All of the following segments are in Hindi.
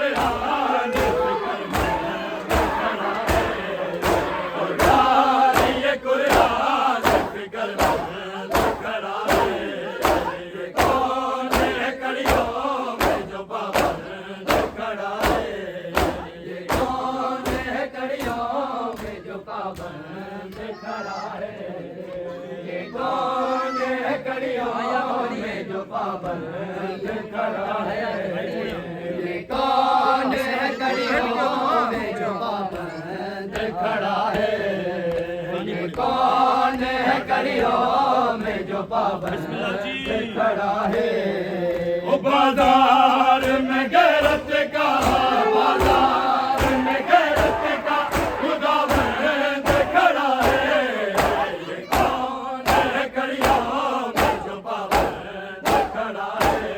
कुरान फिकर मंद खड़ा है। और यार ये कुरान फिकर मंद खड़ा है। ये कौन है कड़ियों में जो पाबंद खड़ा है। ये कौन है कड़ियों में जो पाबंद खड़ा है। ये कौन है कड़ियों में जो पाबंद खड़ा है। ये कौन है कड़ियों में जो पाबंद खड़ा है। ये कौन है कड़ियों में जो पाबंद खड़ा है। ओ बाजार में गैरत का, बाजार में गैरत का खुदावंद खड़ा है। ये कौन है कड़ियों में जो पाबंद खड़ा है।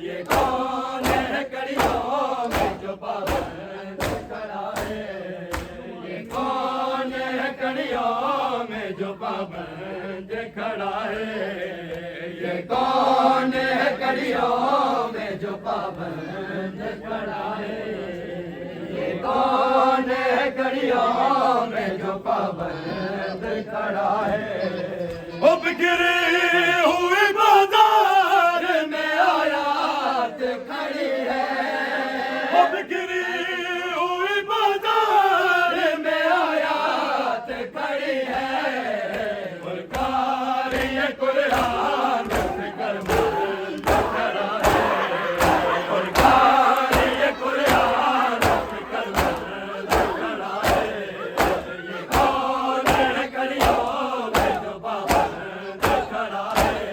ये कौन है कड़ियों में जो पाबंद खड़ा है। ये कौन है कड़ियों में जो पाबंद खड़ा है। ये कौन है कड़ियों में जो पाबंद खड़ा है। ये कौन है कड़ियों में जो पाबंद खड़ा है। ओ बिखरी हुई बाजार में आयात खड़ी है। ओ बिखरी हुई बाजार में आयात खड़ी है। और कार ये कुरान फिकर मंद खड़ा है। और कार ये कुरान फिकर मंद खड़ा है। ये कौन है कड़ियों में जो पाबंद खड़ा है।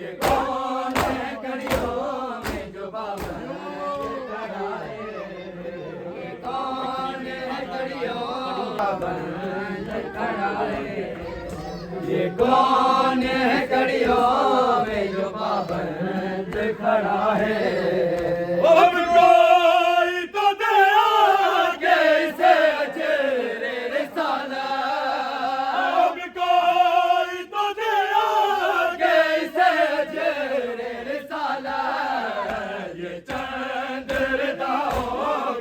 ये कौन है कड़ियों में जो पाबंद खड़ा है। ये कौन है कड़ियों पाबंद खड़ा है। ये कौन है कड़ियों में जो पाबंद खड़ा है। अब कोई तो दे आगे कैसे अजरे रिसाला। अब कोई तो दे आगे कैसे अजरे रिसाला। ये चंद्र दाओ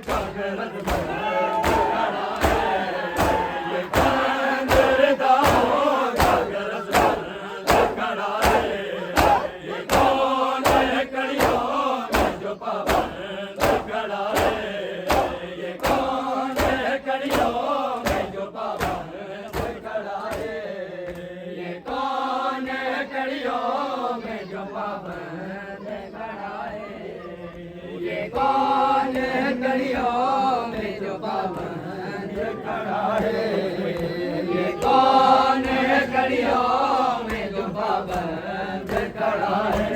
का गरज बंद खड़ा है। ये चंद्र दाओ का गरज बंद खड़ा है। ये कौन है कड़ियों में जो पाबंद खड़ा है। ये कौन है कड़ियों में जो पाबंद खड़ा है। ये कौन है कड़ियों में जो पाबंद खड़ा है। ये कौन है कड़ियों में जो पाबंद खड़ा है। ये कौन है कड़ियों में जो पाबंद खड़ा है।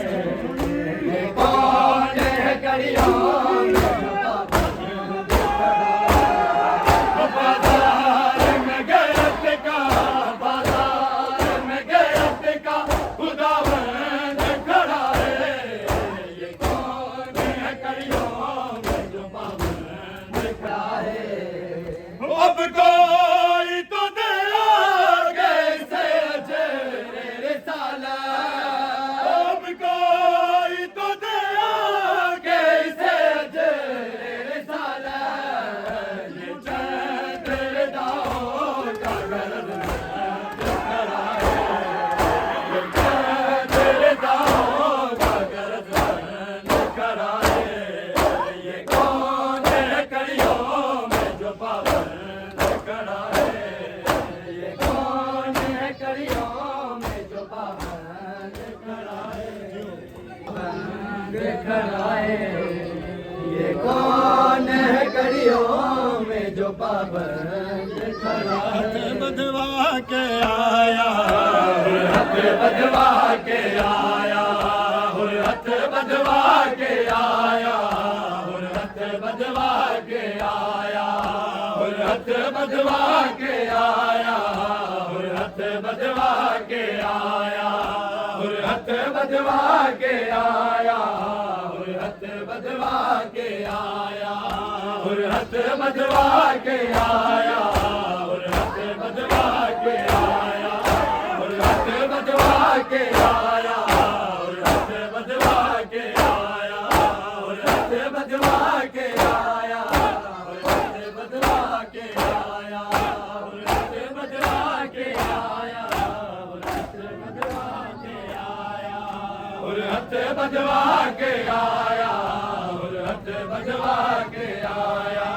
ये कौन है कड़ियों में जो पाबंद खड़ा है। बाजार में गैरत का, बाजार में गैरत का खुदावंद खड़ा है। ये कौन है कड़ियों में जो पाबंद खड़ा है। अब कोई तो दे आगे से अजरे रिसाला। अब कोई तो दे आगे से अजरे रिसाला। ये चंद्र दाओ का गरज मंद खड़ा है। ये चंद्र दाओ का गरज मंद खड़ा है। ये कौन है कड़ियों में जो पाबंद खड़ा है। ये कौन है कड़ियों में जो पाबंद खड़ा है। पाबंद खड़ा है। ये कौन है कड़ियों में जो पाबंद खड़ा है। बधवा के आया, हथ बधवा के आया, हुर्रत बधवा के आया, हुर्रत बधवा के आया, हुर्रत बधवा के आया, हुर्रत बधवा के आया, हुर्रत बधवा के आया, हुर्रत बधवा के आया, हुर्रत बधवा के आया, हुर्रत बधवा के आया, हुर्रत बधवा के आया, हुर्रत बधवा के आया, हुर्रत बधवा के बजवा के आया, हथ बजवा के आया,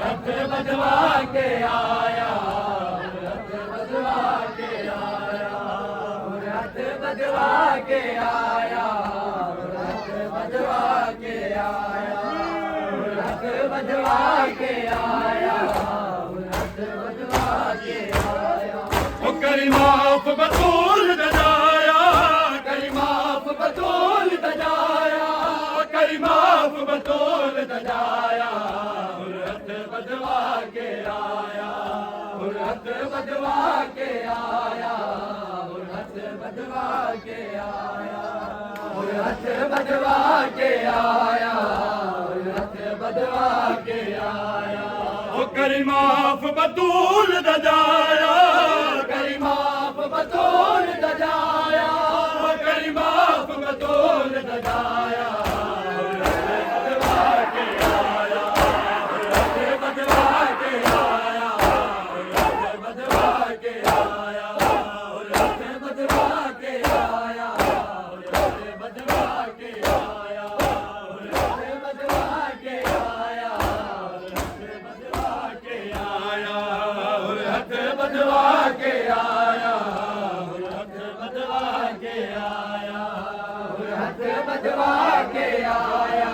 हथ बजवा के आया, हथ बजवा के आया, हथ बजवा के आया, हथ बजवा के आया, हथ बजवा के आया, हथ बजवा के आया। ओ करी माफ बतूल दजाया, करी माफ बतूल दजाया, करी माफ बतूल दजाया, हथ बजवा के आया, हथ बजवा के आया, हथ बजवा के आया, हथ बजवा के आया, हथ बजवा के आया। ओ करी माफ बतूल दजाया, करी माफ बतूल दजाया, करी माफ बतूल दजाया, बजवा के आया, बजवा के आया, बजवा के आया, बजवा के आया, बजवा के आया, बजवा के आया, बजवा के आया, हथ बजवा के आया, हथ बजवा के आया, हथ बजवा के आया,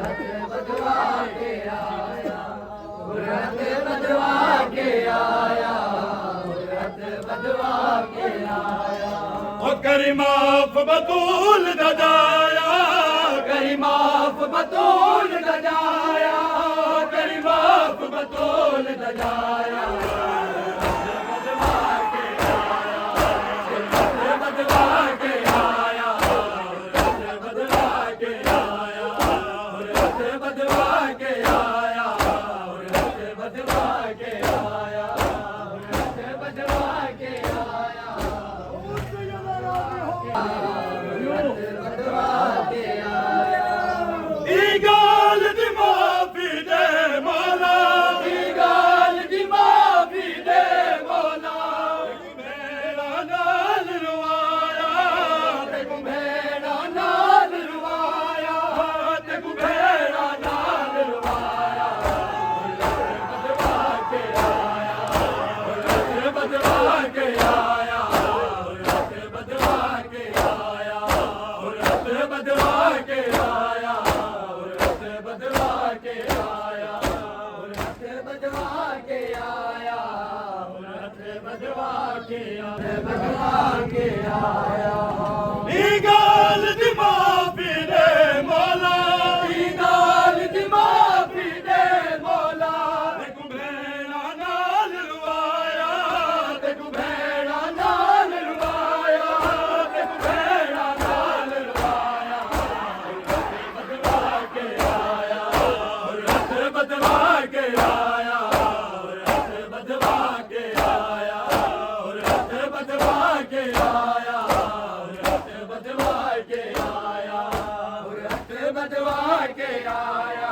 हथ बजवा के आया, हथ बजवा के आया, हथ बजवा के आया। ओ करी माफ बतूल दजाया, करी माफ बतूल दजाया, करी माफ बतूल दजाया, बजवा के आया, बजवा के आया, बजवा के आया, बजवा के आया, बजवा के आया, बजवा के आया, बजवा के आया। ई गाल दी माफी दे मौला, ई गाल दी माफी दे मौला, मेरा नाल रुआया, तेकू भेड़ा नाल रुवाया, तेकू भेड़ा नाल रुआया, बजवा के आया, बजवा के आया, बजवा के आया, बजवा के आया, बजवा के आया, बजवा के आया, बजवा के आया, बजवा के आया। ई गाल दी माफी दे मौला, ई गाल दी माफी दे मौला, तेकू भेड़ा नाल रुआया, तेकू भेड़ा नाल रुवाया, तेकू भेड़ा नाल रुआया, बजवा के आया, बजवा के आया, बजवा के आया, बजवा के आया, बजवा के आया, बजवा के आया,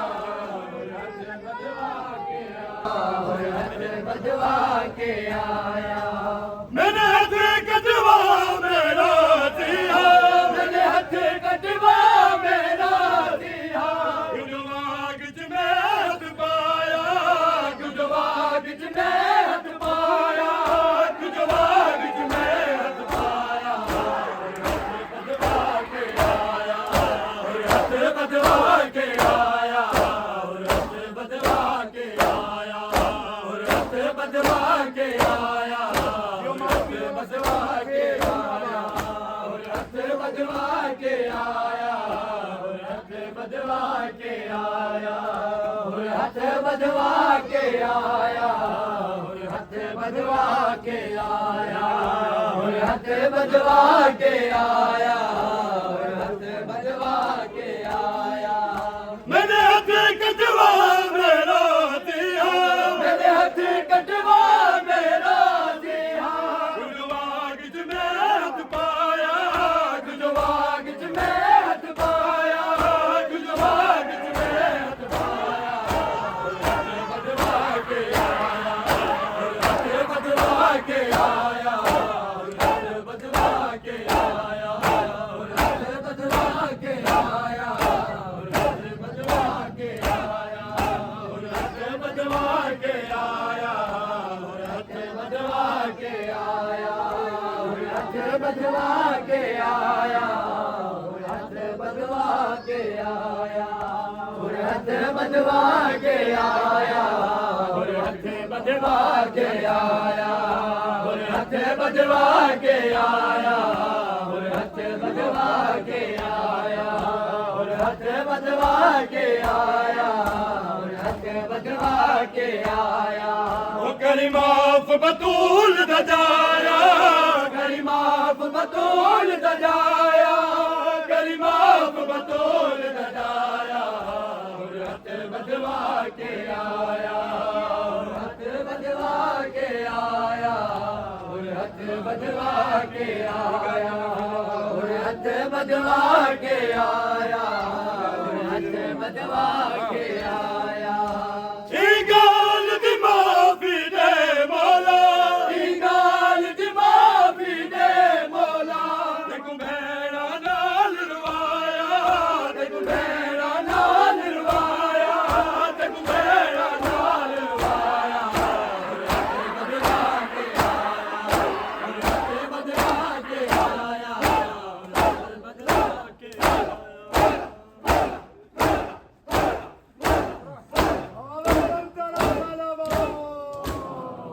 बजवा के आया। मैंने हथ कटवा मेरा दिया, मैंने हथ कटवा मेरा दिया, गुजवाग च मैं हथ पाया, गुजवाग च मैं हथ पाया, गुजवाग च मैं हथ पाया, बजवा के आया, हथ बजवा के आया, बजवा के आया, हथ बजवा के आया, बजवा के आया, हथ बजवा के आया, हथ बजवा के आया, हथ बजवा के आया, हथ बजवा के आया, हथ बजवा के आया, हथ बजवा के आया। मैंने हथ कटवा मेरा दिया, मेरे हथ कटवा मेरा दिया, गुजवाग च मैं हथ पाया, गुजवाग च मैं हथ पाया, गुजवाग च मैं हथ पाया, बजवा के आया, बजवा के आया, बजवा के आया, बदवा के आया हथ बदवा के आया हथ बदवा के आया हथ बदवा के आया हथ बदवा के आया हथ बदवा के आया हथ बदवा के आया हथ बदवा के आया करी माफ बतूल दजाया करी माफ बतूल दजाया करी माफ बतूल दजाया हथ बदवा के आया हथ बदवा के आया हथ बदवा के आया हथ बदवा के आया हथ बदवा के